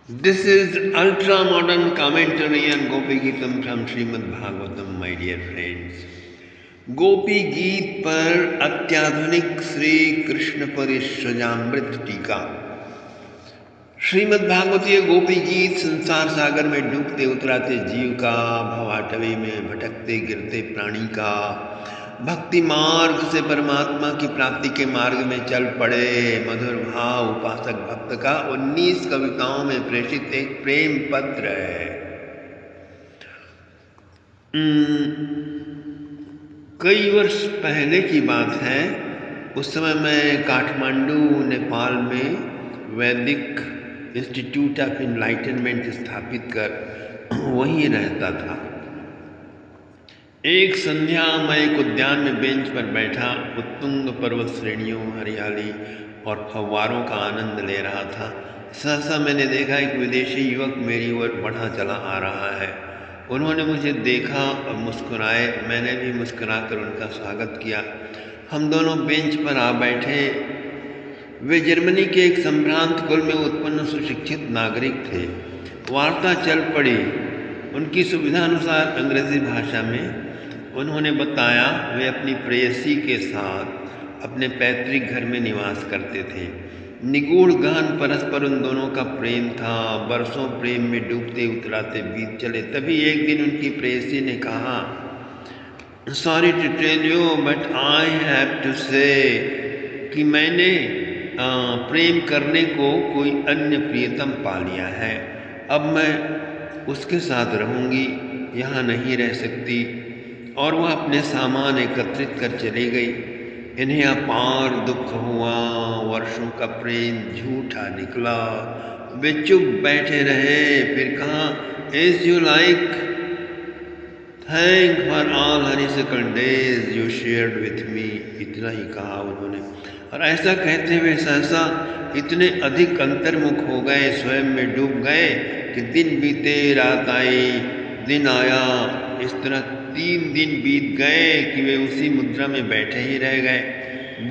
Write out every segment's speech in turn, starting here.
This is ultra modern commentary on Gopi Geetam from Srimad Bhagavatam, my dear friends. गोपी गीत पर अत्याधुनिक श्री कृष्ण परिश्रजामृत टीका। श्रीमद् भागवतीय गोपी गीत संसार सागर में डूबते उतराते जीव का, भवाटवी में भटकते गिरते प्राणी का, भक्ति मार्ग से परमात्मा की प्राप्ति के मार्ग में चल पड़े मधुर भाव उपासक भक्त का 19 कविताओं में प्रेषित एक प्रेम पत्र है। कई वर्ष पहले की बात है। उस समय मैं काठमांडू नेपाल में वैदिक इंस्टीट्यूट ऑफ इनलाइटनमेंट स्थापित कर वहीं रहता था। एक संध्या मैं एक उद्यान में बेंच पर बैठा उत्तुंग पर्वत श्रेणियों, हरियाली और फव्वारों का आनंद ले रहा था। सहसा मैंने देखा एक विदेशी युवक मेरी ओर बढ़ा चला आ रहा है। उन्होंने मुझे देखा और मुस्कुराए। मैंने भी मुस्कुराकर उनका स्वागत किया। हम दोनों बेंच पर आ बैठे। वे जर्मनी के एक संभ्रांत कुल में उत्पन्न सुशिक्षित नागरिक थे। वार्ता चल पड़ी। उनकी सुविधानुसार अंग्रेजी भाषा में उन्होंने बताया वे अपनी प्रेयसी के साथ अपने पैतृक घर में निवास करते थे। निगूढ़ गहन परस्पर उन दोनों का प्रेम था। बरसों प्रेम में डूबते उतराते बीत चले। तभी एक दिन उनकी प्रेयसी ने कहा, sorry to tell you but I have to say, कि मैंने प्रेम करने को कोई अन्य प्रियतम पा लिया है। अब मैं उसके साथ रहूँगी, यहाँ नहीं रह सकती। और वह अपने सामान एकत्रित कर चली गई। इन्हें अपार दुख हुआ। वर्षों का प्रेम झूठा निकला। वे चुप बैठे रहे। फिर कहा, as you like, thank for all honeysuckle days you shared with me. इतना ही कहा उन्होंने। और ऐसा कहते हुए सहसा इतने अधिक अंतर्मुख हो गए, स्वयं में डूब गए कि दिन बीते रात आई, दिन आया। इस तरह 3 दिन बीत गए कि वे उसी मुद्रा में बैठे ही रह गए।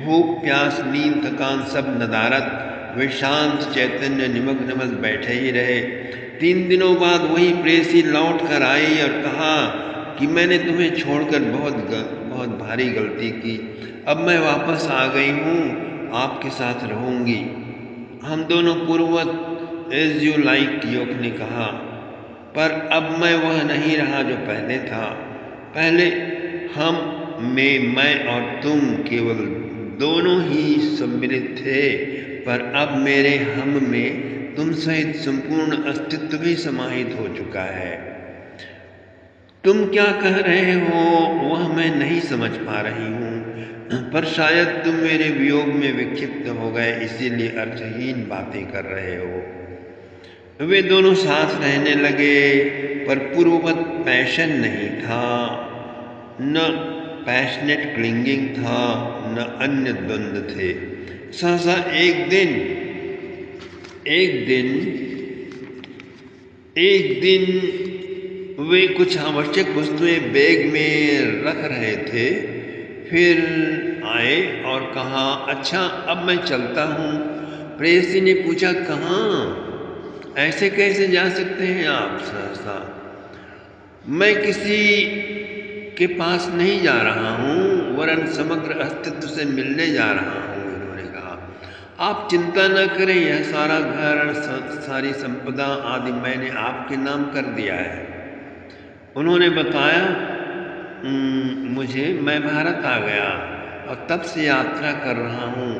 भूख प्यास नींद थकान सब नदारत वे शांत चैतन्य निमग्न बस बैठे ही रहे। 3 दिनों बाद वही प्रेयसी लौट कर आई और कहा कि मैंने तुम्हें छोड़कर बहुत भारी गलती की। अब मैं वापस आ गई हूँ, आपके साथ रहूँगी। हम दोनों पूर्ववत एज यू लाइक, युवक ने कहा। पर अब मैं वह नहीं रहा जो पहले था। पहले हम में मैं और तुम केवल दोनों ही सम्मिलित थे, पर अब मेरे हम में तुम सहित संपूर्ण अस्तित्व भी समाहित हो चुका है। तुम क्या कह रहे हो वह मैं नहीं समझ पा रही हूँ, पर शायद तुम मेरे वियोग में विक्षिप्त हो गए, इसीलिए अर्थहीन बातें कर रहे हो। वे दोनों साथ रहने लगे, पर पूर्ववत पैशन नहीं था, न पैशनेट क्लिंगिंग था, न अन्य द्वंद्व थे। सहसा एक दिन वे कुछ आवश्यक वस्तुएं बैग में रख रहे थे। फिर आए और कहा, अच्छा अब मैं चलता हूँ। प्रेयसी ने पूछा, कहाँ? ऐसे कैसे जा सकते हैं आप? सहसा, मैं किसी के पास नहीं जा रहा हूँ, वरन समग्र अस्तित्व से मिलने जा रहा हूँ। उन्होंने कहा, आप चिंता न करें, यह सारा घर सारी संपदा आदि मैंने आपके नाम कर दिया है। उन्होंने बताया मुझे, मैं भारत आ गया और तब से यात्रा कर रहा हूँ।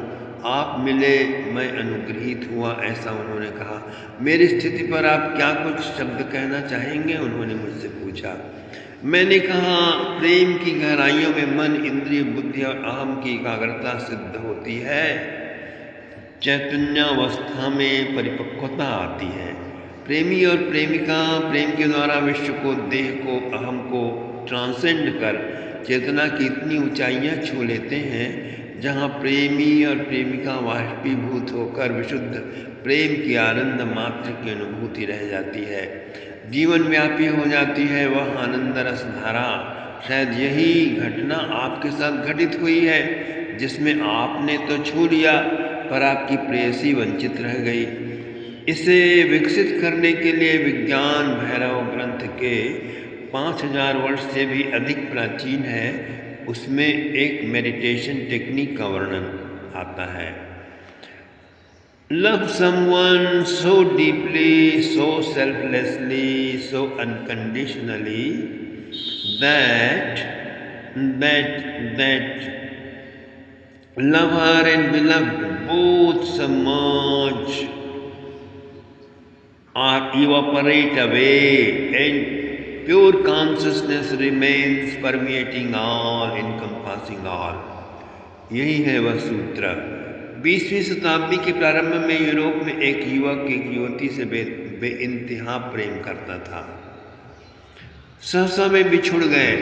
आप मिले, मैं अनुग्रहित हुआ, ऐसा उन्होंने कहा। मेरी स्थिति पर आप क्या कुछ शब्द कहना चाहेंगे? उन्होंने मुझसे पूछा। मैंने कहा, प्रेम की गहराइयों में मन, इंद्रिय, बुद्धि और अहम की एकाग्रता सिद्ध होती है। चैतन्यावस्था में परिपक्वता आती है। प्रेमी और प्रेमिका प्रेम के द्वारा विश्व को, देह को, अहम को ट्रांसेंड कर चेतना की इतनी ऊंचाइयां छू लेते हैं जहां प्रेमी और प्रेमिका वाष्पीभूत होकर विशुद्ध प्रेम की आनंद मात्र की अनुभूति रह जाती है, जीवन व्यापी हो जाती है वह आनंद रस धारा। शायद यही घटना आपके साथ घटित हुई है, जिसमें आपने तो छू लिया पर आपकी प्रेयसी वंचित रह गई। इसे विकसित करने के लिए विज्ञान भैरव ग्रंथ के 5000 वर्ष से भी अधिक प्राचीन है, उसमें एक मेडिटेशन टेक्निक का वर्णन आता है। Love someone so deeply, so selflessly, so unconditionally that lover and beloved both submerge or evaporate away, and pure consciousness remains permeating all, encompassing all. यही है वह सूत्र। 20वीं शताब्दी के प्रारंभ में यूरोप में एक युवक एक युवती से बेइंतहा प्रेम करता था। सहसा वे बिछुड़ गए।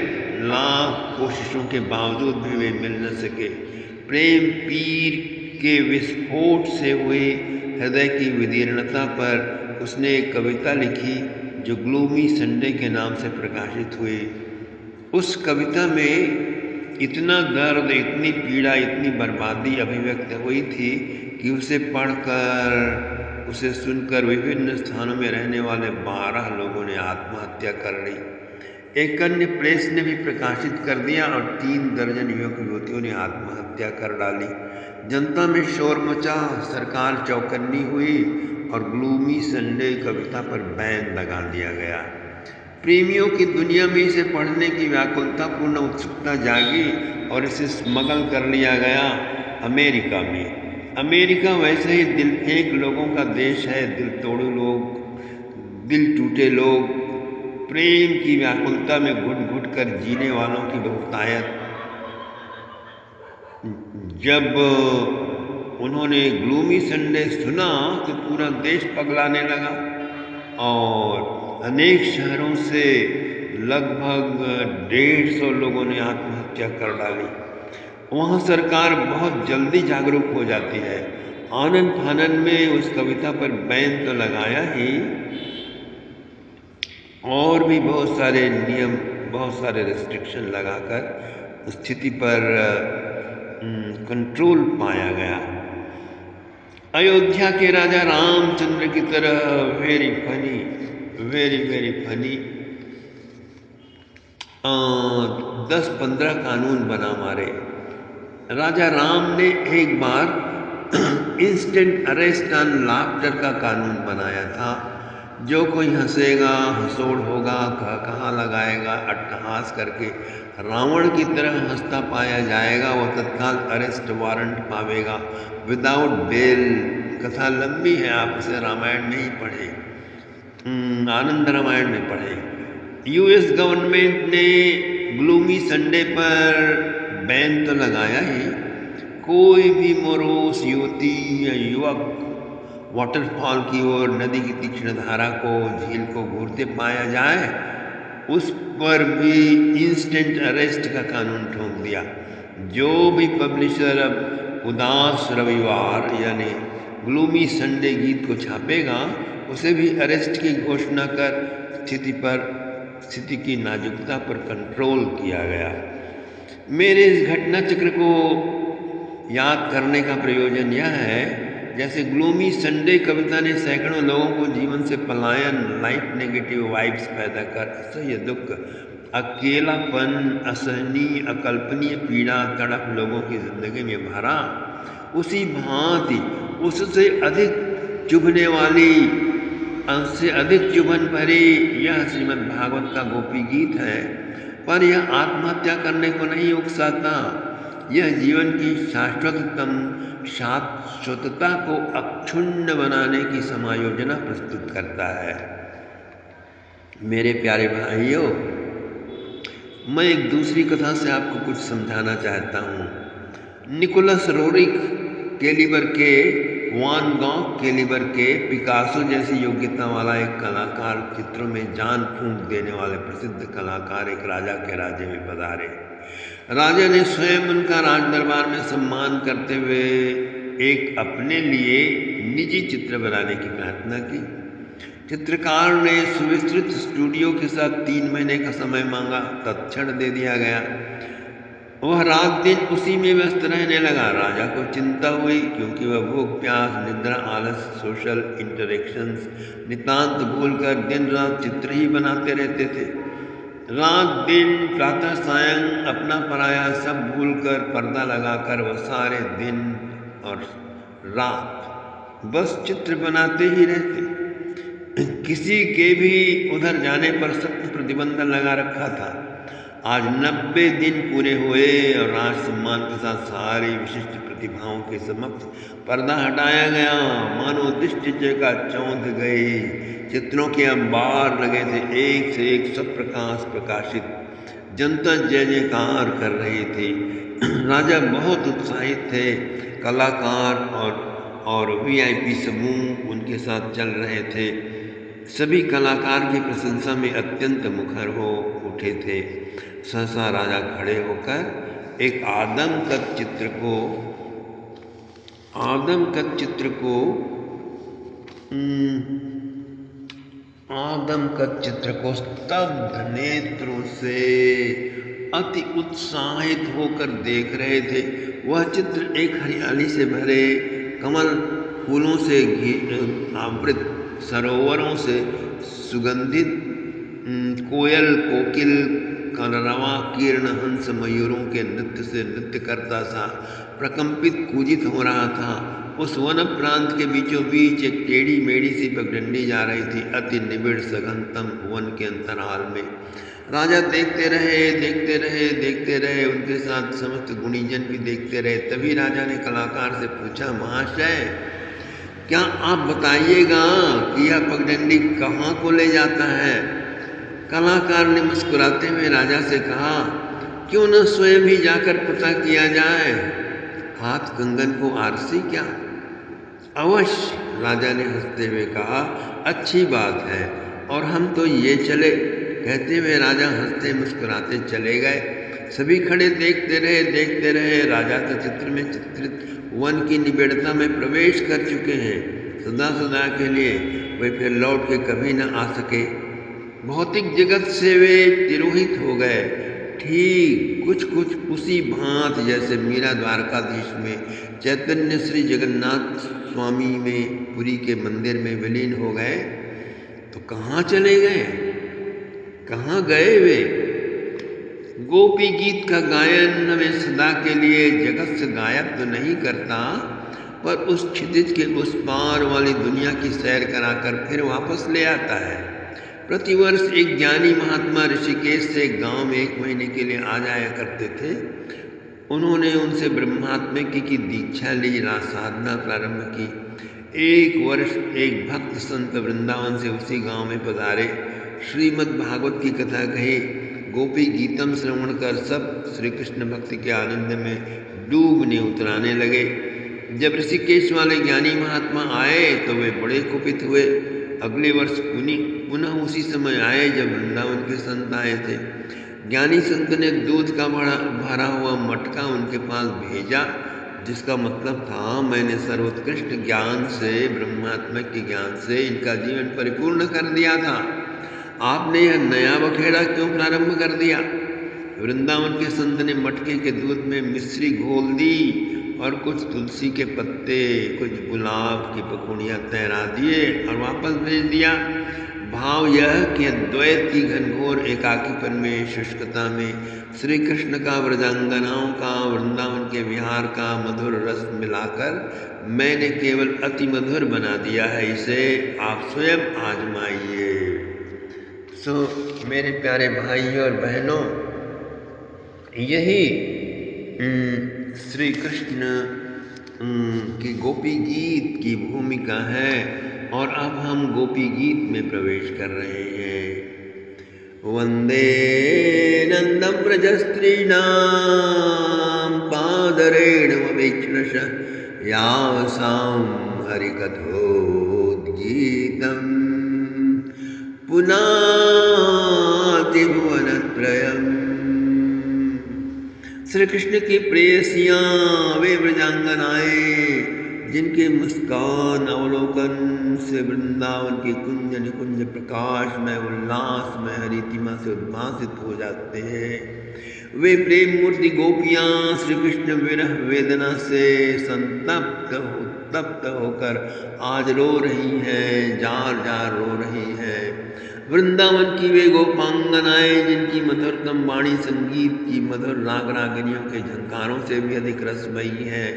लाख कोशिशों के बावजूद भी वे मिल न सके। प्रेम पीर के विस्फोट से हुई हृदय की विदीर्णता पर उसने एक कविता लिखी जो ग्लूमी संडे के नाम से प्रकाशित हुई। उस कविता में इतना दर्द, इतनी पीड़ा, इतनी बर्बादी अभिव्यक्त हुई थी कि उसे पढ़कर, उसे सुनकर विभिन्न स्थानों में रहने वाले 12 लोगों ने आत्महत्या कर ली। एक अन्य प्रेस ने भी प्रकाशित कर दिया और 3 दर्जन युवक युवतियों ने आत्महत्या कर डाली। जनता में शोर मचा, सरकार चौकन्नी हुई और ग्लूमी संडे कविता पर बैन लगा दिया गया। प्रेमियों की दुनिया में इसे पढ़ने की व्याकुलतापूर्ण उत्सुकता जागी और इसे स्मगल कर लिया गया अमेरिका में। अमेरिका वैसे ही दिल फेंक लोगों का देश है। दिल तोड़ू लोग, दिल टूटे लोग, प्रेम की व्याकुलता में घुट घुट कर जीने वालों की बहुतायत। जब उन्होंने ग्लूमी संडे सुना तो पूरा देश पगलाने लगा और अनेक शहरों से लगभग 150 लोगों ने आत्महत्या कर डाली। वहाँ सरकार बहुत जल्दी जागरूक हो जाती है। आनन फानन में उस कविता पर बैन तो लगाया ही, और भी बहुत सारे नियम, बहुत सारे रेस्ट्रिक्शन लगाकर स्थिति पर कंट्रोल पाया गया। अयोध्या के राजा रामचंद्र की तरह वेरी फनी 10-15 कानून बना मारे। राजा राम ने एक बार इंस्टेंट अरेस्ट ऑन लाफ्टर का कानून बनाया था। जो कोई हंसेगा, हंसोड़ होगा, कहा लगाएगा, अट्टहास करके रावण की तरह हंसता पाया जाएगा, वो तत्काल अरेस्ट वारंट पावेगा विदाउट बेल। कथा लंबी है, आप उसे रामायण में ही पढ़े, आनंद रामायण में पढ़े। यूएस गवर्नमेंट ने ग्लूमी संडे पर बैन तो लगाया ही। कोई भी मोरोस युवती या युवक वाटरफॉल की ओर, नदी की तीक्ष्ण धारा को, झील को घूरते पाया जाए, उस पर भी इंस्टेंट अरेस्ट का कानून ठोक दिया। जो भी पब्लिशर अब उदास रविवार यानी ग्लूमी संडे गीत को छापेगा, उसे भी अरेस्ट की घोषणा कर स्थिति की नाजुकता पर कंट्रोल किया गया। मेरे इस घटना चक्र को याद करने का प्रयोजन यह है, जैसे ग्लूमी संडे कविता ने सैकड़ों लोगों को जीवन से पलायन, लाइफ नेगेटिव वाइब्स पैदा कर असह्य दुख, अकेलापन, असहनीय, अकल्पनीय पीड़ा, तड़प लोगों की जिंदगी में भरा। उसी भांति उससे अधिक चुभने वाली, उससे अधिक चुभन भरी यह श्रीमद् भागवत का गोपी गीत है। पर यह आत्महत्या करने को नहीं उकसाता। यह जीवन की शाश्वतता को अक्षुण्ण बनाने की समायोजना प्रस्तुत करता है। मेरे प्यारे भाइयों, मैं एक दूसरी कथा से आपको कुछ समझाना चाहता हूँ। निकोलस रोरिक कैलिबर के, वान गॉग कैलिबर के, पिकासो जैसी योग्यता वाला एक कलाकार, चित्रों में जान फूंक देने वाले प्रसिद्ध कलाकार एक राजा के राज्य में पधारे। राजा ने स्वयं उनका राज दरबार में सम्मान करते हुए एक अपने लिए निजी चित्र बनाने की प्रार्थना की। चित्रकार ने सुविस्तृत स्टूडियो के साथ 3 महीने का समय मांगा, तत्क्षण दे दिया गया। वह रात दिन उसी में व्यस्त रहने लगा। राजा को चिंता हुई, क्योंकि वह भूख, प्यास, निद्रा, आलस, सोशल इंटरेक्शंस नितांत भूलकर दिन रात चित्र ही बनाते रहते थे। रात दिन, प्रातः सायं, अपना पराया सब भूलकर, पर्दा लगाकर वह सारे दिन और रात बस चित्र बनाते ही रहते। किसी के भी उधर जाने पर सख्त प्रतिबंध लगा रखा था। आज 90 दिन पूरे हुए और राज सम्मान के साथ सारी विशिष्ट प्रतिभाओं के समक्ष पर्दा हटाया गया। मानो दृष्टि का चौंध गई। चित्रों के अंबार लगे थे, एक से एक सब प्रकाश प्रकाशित। जनता जय जयकार कर रही थी। राजा बहुत उत्साहित थे। कलाकार और VIP समूह उनके साथ चल रहे थे। सभी कलाकार की प्रशंसा में अत्यंत मुखर हो उठे थे। सहसा राजा खड़े होकर एक आदमकद चित्र को स्तब्ध नेत्रों से अति उत्साहित होकर देख रहे थे। वह चित्र एक हरियाली से भरे, कमल फूलों से आवृत, सरोवरों से सुगंधित, कोयल, कोकिल, कलरवा, किरण, हंस, मयूरों के नृत्य से नृत्य करता सा प्रकंपित कूजित हो रहा था। उस वन प्रांत के बीचों बीच एक टेढ़ी मेढ़ी सी पगडंडी जा रही थी, अति निबिड़ सघनतम वन के अंतराल में। राजा देखते रहे, उनके साथ समस्त गुणीजन भी देखते रहे। तभी राजा ने कलाकार से पूछा, महाशय, क्या आप बताइएगा कि यह पगडंडी कहाँ को ले जाता है? कलाकार ने मुस्कुराते हुए राजा से कहा, क्यों न स्वयं ही जाकर पता किया जाए? हाथ कंगन को आरसी क्या? अवश्य, राजा ने हंसते हुए कहा, अच्छी बात है, और हम तो ये चले। कहते हुए राजा हंसते मुस्कुराते चले गए। सभी खड़े देखते रहे। राजा तो चित्र में चित्रित वन की निबिड़ता में प्रवेश कर चुके हैं। सदा के लिए वे फिर लौट के कभी न आ सके। भौतिक जगत से वे तिरोहित हो गए। ठीक कुछ उसी भांत जैसे मीरा द्वारकाधीश में, चैतन्य श्री जगन्नाथ स्वामी में, पुरी के मंदिर में विलीन हो गए। तो कहाँ चले गए? कहाँ गए वे? गोपी गीत का गायन हमें सदा के लिए जगत से गायब तो नहीं करता, पर उस क्षितिज के उस पार वाली दुनिया की सैर कराकर फिर वापस ले आता है। प्रतिवर्ष एक ज्ञानी महात्मा ऋषिकेश से गांव में 1 महीने के लिए आ जाया करते थे। उन्होंने उनसे ब्रह्मात्मिकी की दीक्षा ली, साधना प्रारंभ की। 1 वर्ष एक भक्त संत वृंदावन से उसी गांव में पधारे, श्रीमद् भागवत की कथा कही, गोपी गीतम श्रवण कर सब श्री कृष्ण भक्ति के आनंद में डूबने उतराने लगे। जब ऋषिकेश वाले ज्ञानी महात्मा आए तो वे बड़े कुपित हुए। अगले वर्ष पुनः उसी समय आए जब वृंदावन के संत आए थे। ज्ञानी संत ने दूध का भरा हुआ मटका उनके पास भेजा, जिसका मतलब था, मैंने सर्वोत्कृष्ट ज्ञान से, ब्रह्मात्मक के ज्ञान से इनका जीवन परिपूर्ण कर दिया था। आपने यह नया बखेड़ा क्यों प्रारंभ कर दिया? वृंदावन के संत ने मटके के दूध में मिश्री घोल दी और कुछ तुलसी के पत्ते, कुछ गुलाब की पखुड़ियाँ तैरा दिए और वापस भेज दिया। भाव यह कि द्वैत की घनघोर एकाकीपन में, शुष्कता में श्री कृष्ण का, व्रजांगनाओं का, वृंदावन के विहार का मधुर रस मिलाकर मैंने केवल अति मधुर बना दिया है। इसे आप स्वयं आजमाइए। मेरे प्यारे भाइयों और बहनों, यही श्री कृष्ण की गोपी गीत की भूमिका है और अब हम गोपी गीत में प्रवेश कर रहे हैं। वंदे नंदं व्रजस्त्रीणां पादरेणुमवीक्षणश यासां हरिकथोद्गीतम् पुनाति भुवनत्रयम्। श्री कृष्ण की प्रेयसियाँ वे व्रजांगनाएं, जिनके मुस्कान अवलोकन से वृंदावन की कुंज निकुंज प्रकाश में, उल्लास में, हरितिमा से उद्भासित हो जाते हैं। वे प्रेम मूर्ति गोपियाँ श्री कृष्ण विरह वेदना से संतप्त उत्तप्त होकर आज रो रही हैं, जार जार रो रही हैं। वृंदावन की वे गोपांगनाएं जिनकी मधुरतम वाणी संगीत की मधुर राग रागिनियों के झंकारों से भी अधिक रसमयी है।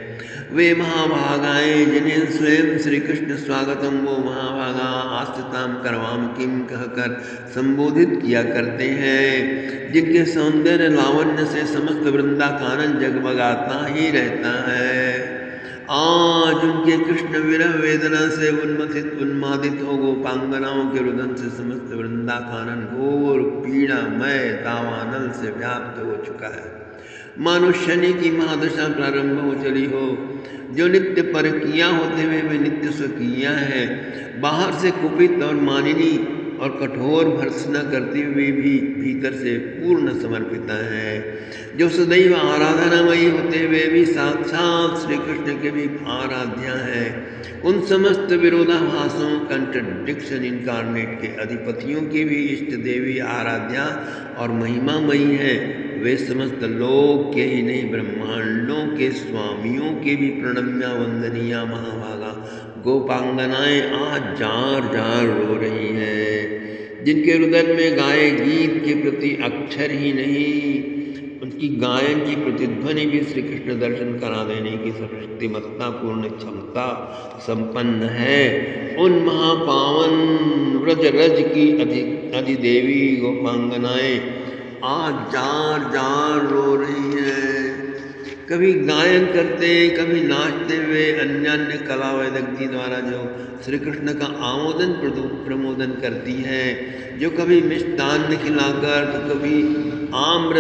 वे महाभागाएं जिन्हें स्वयं श्री कृष्ण स्वागतम वो महाभागा आस्तिताम करवाम किम कहकर संबोधित किया करते हैं, जिनके सौंदर्य लावण्य से समस्त वृंदा कानन जगमगाता ही रहता है। आज उनके कृष्ण विरह वेदना से उन्मादित हो गोपांगनाओं के रुदन से समस्त वृंदा कानन घोर पीड़ामय दावानल से व्याप्त हो चुका है। मानो शनि की महादशा प्रारंभ हो चली हो। जो नित्य परकिया होते हुए वे नित्य स्वकीया है, बाहर से कुपित और मानिनी और कठोर भर्त्सना करते हुए भी भीतर से पूर्ण समर्पिता है। जो सदैव आराधनामयी होते हुए भी साक्षात श्री कृष्ण के भी आराध्या है। उन समस्त विरोधाभासों कंट्रडिक्शन इनकारनेट के अधिपतियों की भी इष्ट देवी आराध्या और महिमामयी है। वे समस्त लोक के ही नहीं ब्रह्मांडों के स्वामियों के भी प्रणम्या वंदनीया महाभागा गोपांगनाएं आज जार जार रो रही हैं, जिनके हृदय में गाए गीत के प्रति अक्षर ही नहीं, उनकी गायन की प्रतिध्वनि भी श्री कृष्ण दर्शन करा देने की सर्वशक्तिमत्ता पूर्ण क्षमता संपन्न है। उन महापावन व्रज रज की अधिदेवी गोपांगनाएं आज जार जार रो रही हैं। कभी गायन करते, कभी नाचते हुए अन्य कला वैदग्धी द्वारा जो श्री कृष्ण का आमोदन प्रमोदन करती हैं, जो कभी मिष्टान्न खिलाकर तो कभी आम्र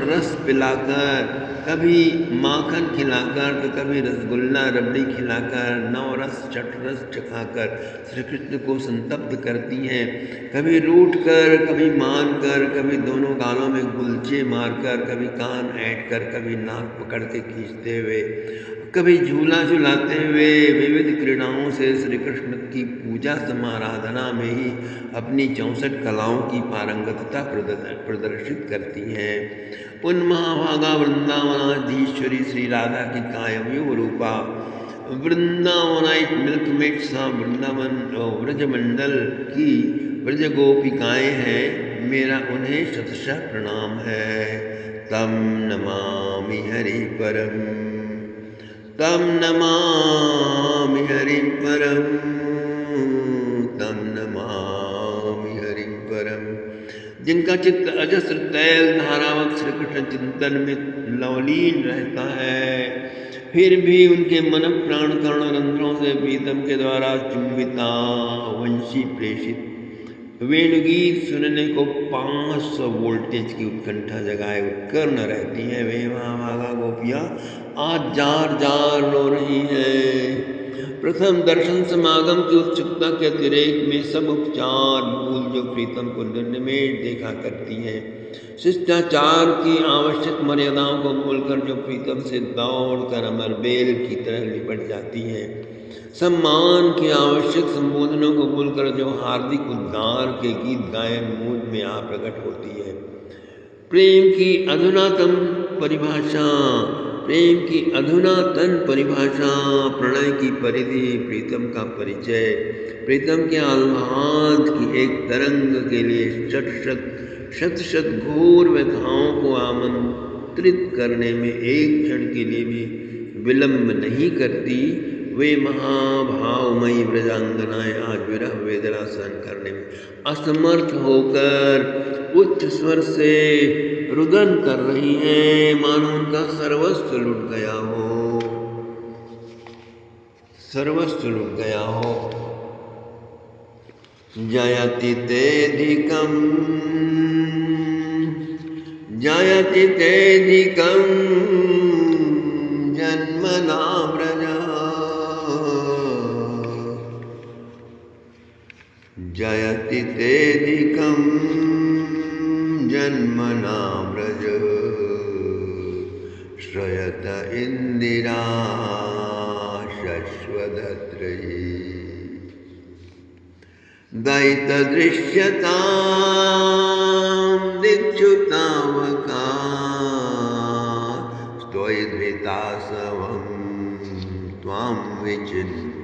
रस पिलाकर, कभी माखन खिलाकर तो कभी रसगुल्ला रबड़ी खिलाकर नवरस चटरस चखाकर श्री कृष्ण को संतप्त करती हैं। कभी रूठ कर, कभी मान कर, कभी दोनों गालों में गुलचे मारकर, कभी कान ऐंठ कर, कभी नाक पकड़ के खींचते हुए, कभी झूला झुलाते हुए विविध क्रीड़ाओं से श्री कृष्ण की पूजा समाराधना में ही अपनी 64 कलाओं की पारंगतता प्रदर्शित करती हैं। उन महाभागा वृंदावनाधीश्वरी श्री राधा की कायमयुग रूपा वृंदावनाइट मिल्कमेट सा वृंदावन व्रजमंडल की व्रज गोपिकाएँ हैं। मेरा उन्हें शतशः प्रणाम है। तम नमामि हरि परम, तम नमामि हरि परम, तम नमामि हरि परम। जिनका चित्त अजस्र तैल धारावत श्री कृष्ण चिंतन में लवलीन रहता है, फिर भी उनके मन प्राण कर्ण रंध्रों से प्रीतम के द्वारा चुंबिता वंशी प्रेषित वेणुगीत सुनने को 500 वोल्टेज की उत्कंठा जगाए उत्कर्ण रहती हैं। वे महाभागा गोपियाँ आज जार जार रो रही हैं। प्रथम दर्शन समागम की उत्सुकता के अतिरेक में सब उपचार भूल जो प्रीतम को निर्निमेष देखा करती हैं, शिष्टाचार की आवश्यक मर्यादाओं को भूलकर जो प्रीतम से दौड़कर अमरबेल की तरह लिपट जाती हैं, सम्मान के आवश्यक संबोधनों को भूलकर जो हार्दिक उद्गार के गीत गायन मूड में आ प्रकट होती है, प्रेम की अधुनातम परिभाषा, प्रेम की अधुनातन परिभाषा, प्रणय की परिधि, प्रीतम का परिचय, प्रीतम के आह्लाद की एक तरंग के लिए शत शत घोर व्यथाओं को आमंत्रित करने में एक क्षण के लिए भी विलंब नहीं करती। वे महाभावमयी व्रजांगनाएं आज विरह वेदना सहन करने में असमर्थ होकर उच्च स्वर से रुदन कर रही हैं, मानो उनका सर्वस्व लुट गया हो, सर्वस्व लुट गया हो। जयति तेधिकं, जयति तेधिकं जन्मना व्रजा, जयति तेधिकं जन्मना व्रज, श्रयत इंदिरा शश्वदत्रयी। दयितदृश्यतां दिक्षुतावका त्वयि धृतासवं त्वां विचिन्त्य